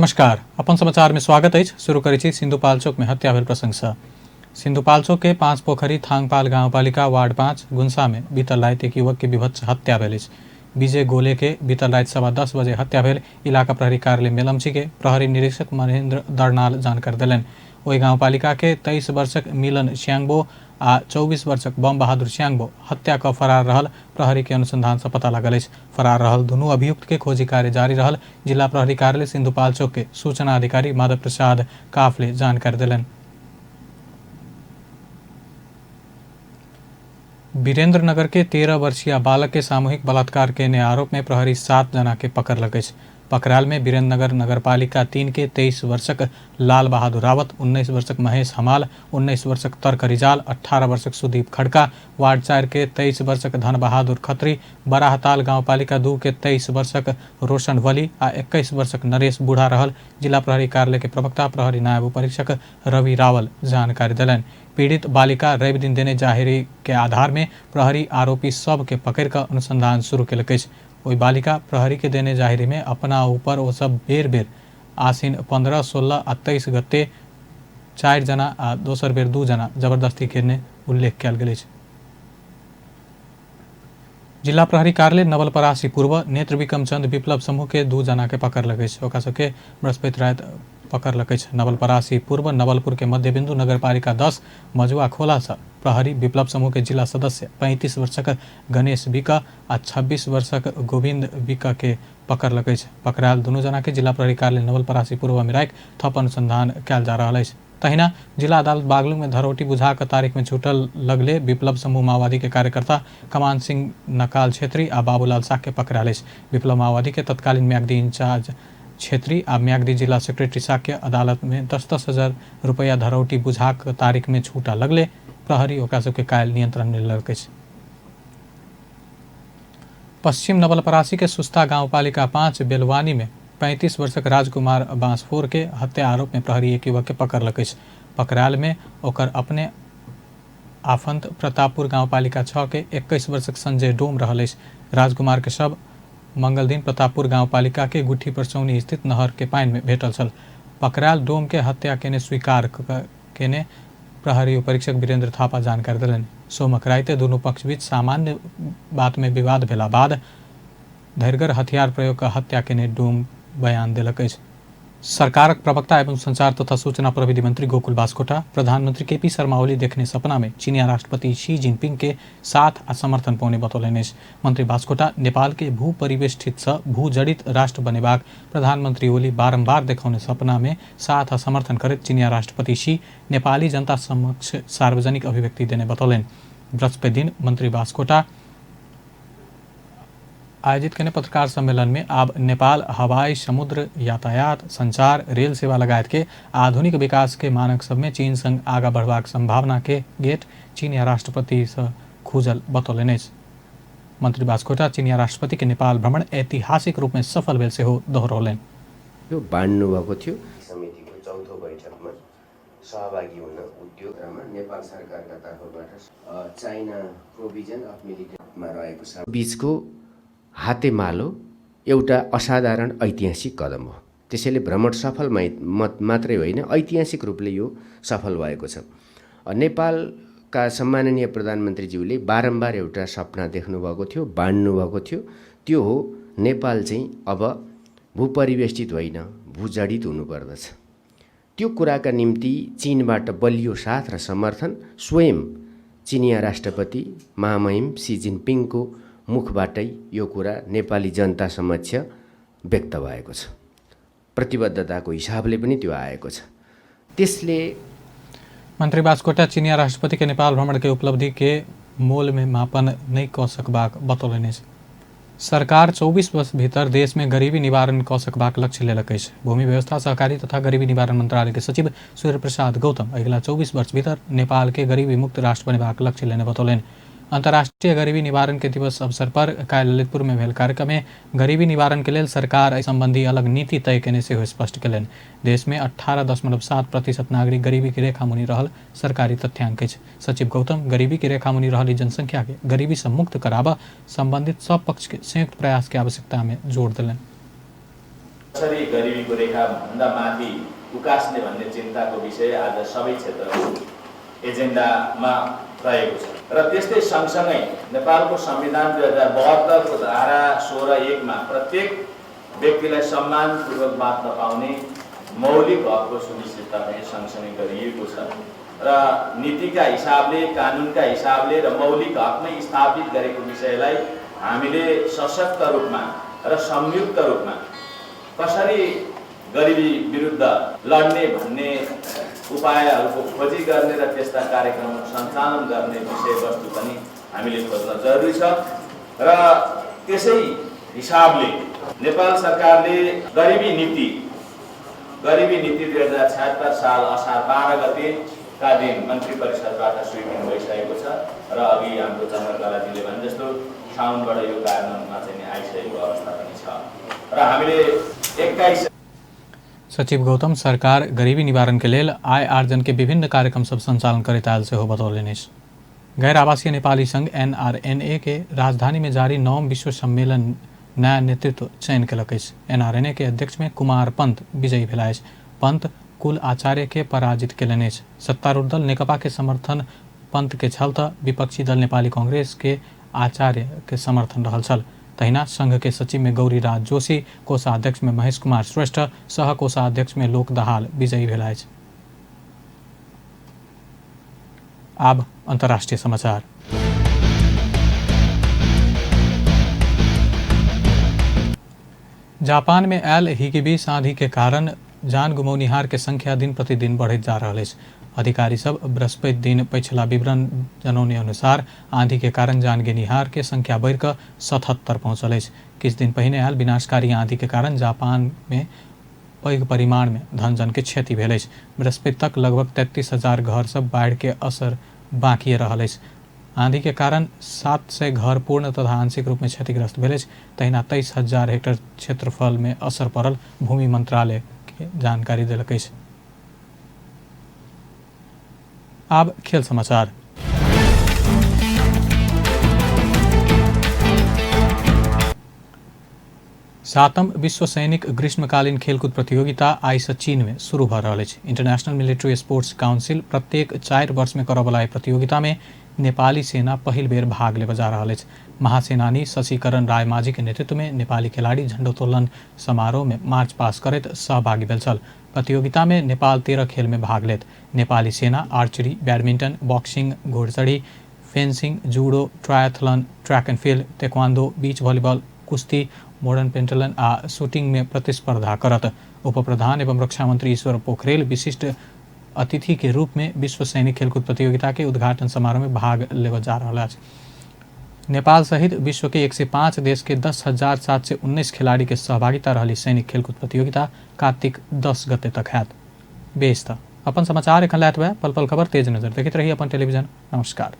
नमस्कार, अपन समाचार में स्वागत है। शुरू करी छी सिन्धुपाल्चोक में हत्या भेल प्रसंग से। सिन्धुपाल्चोक के 5 पोखरी थांगपाल गाउँपालिका वार्ड 5 गुंसा में बीतल रात एक युवक के विभत्स हत्या भेल। विजय गोले के बीतल रात 10:15 बजे हत्या भेल इलाका प्रहरी कार्यालय मेलम्ची के प्रहरी निरीक्षक महेन्द्र दर्नाल जानकारी दिलन। ओहि गाउँपालिका के 23 वर्षक मिलन स्यांगबो आ 24 वर्षक बम बहादुर स्यांगबो हत्या क फरार रहल प्रहरी के अनुसंधान से पता लगल। फरार रहल दुनू अभियुक्त के खोजी कार्य जारी रहल जिला प्रहरी कार्यालय सिन्धुपाल्चोक के सूचना अधिकारी माधव प्रसाद काफले जानकारी दिलन। वीरेंद्रनगर के 13 वर्षीय बालक के सामूहिक बलात्कार के आरोप में प्रहरी 7 जना के पकड़ लगे। पकड़ाल में वीरेंद्रनगर नगरपालिका 3 के 23 वर्षक लाल बहादुर रावत, 19 वर्षक महेश हमाल, 19 वर्षक तर्क रिजाल, 18 वर्षक सुदीप खड़का, वार्ड 4 के 23 वर्षक धन बहादुर खत्री, बराहताल गाउँपालिका 2 के 23 वर्षक रोशन वली आ 21 वर्षक नरेश बूढ़ा रहल जिला प्रहरी कार्यालय के प्रवक्ता प्रहरी नायब उपरीक्षक रवि रावल जानकारी दिलन। पीड़ित बालिका रवि दिन देने जाहिरी के आधार में प्रहरी आरोपी सब के पकड़ कर अनुसंधान शुरू कलक। वही बालिका प्रहरी के देने जाहिरी में अपना ऊपर वो सब बेर बेर आसीन 15, 16 आ 23 गते 4 जना आ दोसर बेर 2 जना जबरदस्ती करने उल्लेख कल गेल। जिला प्रहरी कार्यालय नवलपरासी पूर्व नेत्र विक्रम चंद विप्लव समूह के 2 जना के पकड़ लगे। सबके बृहस्पति रात पकड़ लगे। नवलपरासी पूर्व नवलपुर के मध्यबिंदु नगरपालिका 10 मजुआ खोला से प्रहरी विप्लव समूह के जिला सदस्य 35 वर्षक गणेश बिका आ 26 वर्षक गोविंद बिका के पकड़ लगे। पकड़ाल दुनू जना के जिला प्रहरी कार्यालय नवलपरासी पूर्व में राख थप अनुसंधान कल जा रहा है। तहिना जिला अदालत बागलुंग में धरोटी बुझा कर तारीख में छूटल लगले विप्लव समूह माओवादी के कार्यकर्ता कमान सिंह नकाल छेत्री आ बाबूलाल साह के पकड़ाल। विप्लव माओवादी के तत्कालीन म्याग्दी इंचार्ज छेत्री आ म्याग्दी जिला सेक्रेटरी साह के अदालत में 10-10 हजार रुपया धरोटी बुझा कर तारीख में छूटा लगले प्रहरी ओकरा सबके कायल नियंत्रण में लगे। पश्चिम नवलपरासी के सुस्ता गाउँपालिका 5 बेलवानी में 35 वर्षक राजकुमार बांसफोर के हत्या आरोप में प्रहरी एक युवक के पकड़ लगे। पकड़ाल में ओकर अपने आफंत प्रतापपुर गाउँपालिका 6 के 21 वर्षक संजय डोम रहल। राजकुमार के शव मंगल दिन प्रतापपुर गाउँपालिका के गुठी परसौनी स्थित नहर के पानी में भेटल छल। पकड़ाल डोम के हत्या केने स्वीकार केने प्रहरी उपरीक्षक वीरेंद्र थापा जानकारी दिलन। सोमक राते दोनों पक्ष बीच सामान्य बात में विवाद भेला बाद धैर्यगर हथियार प्रयोग का हत्या केने डोम बयान दिलक। सरकारक प्रवक्ता एवं संचार तथा सूचना प्रविधि मंत्री गोकुल बास्कोटा प्रधानमंत्री केपी शर्मा ओली देखने सपना में चीनिया राष्ट्रपति शी जिनपिंग के साथ समर्थन पाने बतौलन। मंत्री बास्कोटा नेपाल के भू परिवेष्टित स भू जड़ित राष्ट्र बनेबाक प्रधानमंत्री ओली बारंबार देखौने सपना में साथ समर्थन करत चीनिया राष्ट्रपति शी नेपाली जनता समक्ष सार्वजनिक अभिव्यक्ति देने बतौलन। बृहस्पति दिन मंत्री बास्कोटा आयोजित करने पत्रकार सम्मेलन में अब नेपाल हवाई समुद्र यातायात संचार रेल सेवा लगायत के आधुनिक विकास के मानक सब में चीन संग आगा बढ़वाक संभावना के गेट चीनिया राष्ट्रपति से खुजल बतौलन। मंत्री बास्कोटा चीनिया राष्ट्रपति के नेपाल भ्रमण ऐतिहासिक रूप में सफल भेल से हो दोहरौलन। यो बाँड्नु भएको थियो समितिको चौथो बैठकमा सहभागी हुन उद्योगमा नेपाल सरकारका तर्फबाट चाइना प्रोभिजन अफ मिलिट्रीमा रहेको छ। बीचको हातेमालो एउटा असाधारण ऐतिहासिक कदम हो। त्यसैले भ्रमण सफल मात्रै होइन, ऐतिहासिक रूपले यो सफल भएको छ। नेपालका सम्माननीय प्रधानमन्त्रीज्यूले बारम्बार एउटा सपना देख्नुभएको थियो, बाँड्नु भएको थियो। त्यो हो नेपाल चाहिँ अब भूपरिवेष्टित होइन, भूजडित हुनुपर्दछ। त्यो कुराका निम्ति चीनबाट बलियो साथ र समर्थन स्वयं चीनिया राष्ट्रपति महामहिम सी जिनपिङको मुखबाटै यो कुरा नेपाली जनता समक्ष व्यक्त भएको छ। प्रतिबद्धताको हिसाबले पनि त्यो आएको छ। त्यसले मंत्री बास्कोटा चीनिया राष्ट्रपति के नेपाल भ्रमण के उपलब्धि के मोल में मापन नहीं क सकबाक बतौलन। सरकार 24 वर्ष भीतर देश में गरीबी निवारण क सकबाक लक्ष्य लेलक। भूमि व्यवस्था सहकारी तथा गरीबी निवारण मंत्रालय के सचिव सूर्य प्रसाद गौतम अगिला 24 वर्ष भीतर नेपाल के गरीबी मुक्त राष्ट्र बनेबाक लक्ष्य लेने बतौलन। अंतर्राष्ट्रीय गरीबी निवारण के दिवस अवसर पर काल्हि ललितपुर में भेल कार्यक्रम में गरीबी निवारण के लिए सरकार संबंधी अलग नीति तय करने से स्पष्ट कलन। देश में 18.7% नागरिक गरीबी की रेखा मुनि रहल सरकारी तथ्यांक। सचिव गौतम गरीबी की रेखा मुनि रहल जनसंख्या के गरीबी से मुक्त कराबा संबंधित सब पक्ष के संयुक्त प्रयास की आवश्यकता में जोर दिलन। कसरी गरिबीको रेखाभन्दा माथि उकास्ने भन्ने चिन्ताको विषय आज सबै क्षेत्रको एजेन्डामा रहेको छ र त्यस्तै सँगसँगै नेपालको संविधान 2072 को धारा 16(1) मा प्रत्येक व्यक्तिलाई सम्मानपूर्वक बाँच्न पाउने मौलिक हकको सुनिश्चितता पनि सँगसँगै गरिएको छ र नीतिका हिसाबले, कानुनका हिसाबले र मौलिक हकमै स्थापित गरेको विषयलाई हामीले सशक्त रूपमा र संयुक्त रूपमा कसरी गरिबी विरुद्ध लड्ने भन्ने उपायहरूको खोजी गर्ने र त्यस्ता कार्यक्रमहरू सञ्चालन गर्ने विषयवस्तु पनि हामीले खोज्न जरुरी छ र त्यसै हिसाबले नेपाल सरकारले गरिबी नीति 2076 साल असार 12 गतेका दिन मन्त्री परिषदबाट स्वीकृत भइसकेको छ र अघि हाम्रो चन्द्रकलाजीले भने जस्तो साउनबाट यो कार्यान्वयनमा चाहिँ आइसकेको अवस्था पनि छ र हामीले 21 सचिव गौतम सरकार गरीबी निवारण के लेल आय आर्जन के विभिन्न कार्यक्रम सब संचालन करैत आयल सेहो बतौलनि। गैर आवासीय नेपाली संघ NRNA के राजधानी में जारी 9वीं विश्व सम्मेलन नया नेतृत्व चयन कलक। NRNA के अध्यक्ष में कुमार पंत विजयी भेला। पंत कुल आचार्य के पराजित केलनि। सत्तारूढ़ दल नेकपा के समर्थन पंत के छल त विपक्षी दल नेपाली कांग्रेस के आचार्य के समर्थन रहल छल। तहिना संघ के सचिव में गौरीराज जोशी, कोषाध्यक्ष में महेश कुमार श्रेष्ठ, सह कोषाध्यक्ष में लोक दहाल विजयी भेला। अब अंतर्राष्ट्रीय समाचार। जापान में आयल हिगिबिस आंधी के कारण जान गुमौनिहार के संख्या दिन प्रतिदिन बढ़त जा रहा है। अधिकारी सब बृहस्पति दिन पिछला विवरण जनौने अनुसार आंधी के कारण जान गेनिहार के संख्या बढ़ कर 77 पहुंचल है। किछ दिन पहिने आयल विनाशकारी आंधी के कारण जापान में पैघ परिमाण में धनजन के क्षति भेल। बृहस्पति तक लगभग 33,000 घर सब बाढ़ के असर बाँकी रहल। आंधी के कारण 700 घर पूर्ण तथा आंशिक रूप में क्षतिग्रस्त भेल। तहिना 23,000 हेक्टेयर क्षेत्रफल में असर पड़ल भूमि मंत्रालय के जानकारी दिलक। अब खेल समाचार। सातम विश्व सैनिक ग्रीष्मकालीन खेलकूद प्रतियोगिता आई से चीन में शुरू भ रहा है। इंटरनेशनल मिलिट्री स्पोर्ट्स काउंसिल प्रत्येक 4 वर्ष में करवला प्रतियोगिता में नेपाली सेना पहिल बेर भाग लेवा जा रहा है। महासेनानी शशिकरण रायमाझी के नेतृत्व में नेपाली खिलाड़ी झंडोत्तोलन समारोह में मार्च पास करत सहभागी भेल छल। प्रतियोगिता में नेपाल 13 खेल में भाग लेत। नेपाली सेना आर्चरी, बैडमिंटन, बॉक्सिंग, घोड़चढ़ी, fencing, judo, triathlon, track and field, taekwondo, beach volleyball, कुश्ती, मॉडर्न पेंटलन आ शूटिंग में प्रतिस्पर्धा करत। उप प्रधान एवं रक्षा मंत्री ईश्वर पोखरेल विशिष्ट अतिथि के रूप में विश्व सैनिक खेलकूद प्रतियोगिता के उद्घाटन समारोह में भाग लेवा जा रहा है। नेपाल सहित विश्व के 105 देश के 10,719 खिलाड़ी के सहभागिता रही सैनिक खेलकूद प्रतियोगिता कार्तिक 10 गते तक हैत। बेस अपन समाचार एखन लायत बा। पल पल खबर तेज नजर देखते रहिए अपन टेलीविजन। नमस्कार।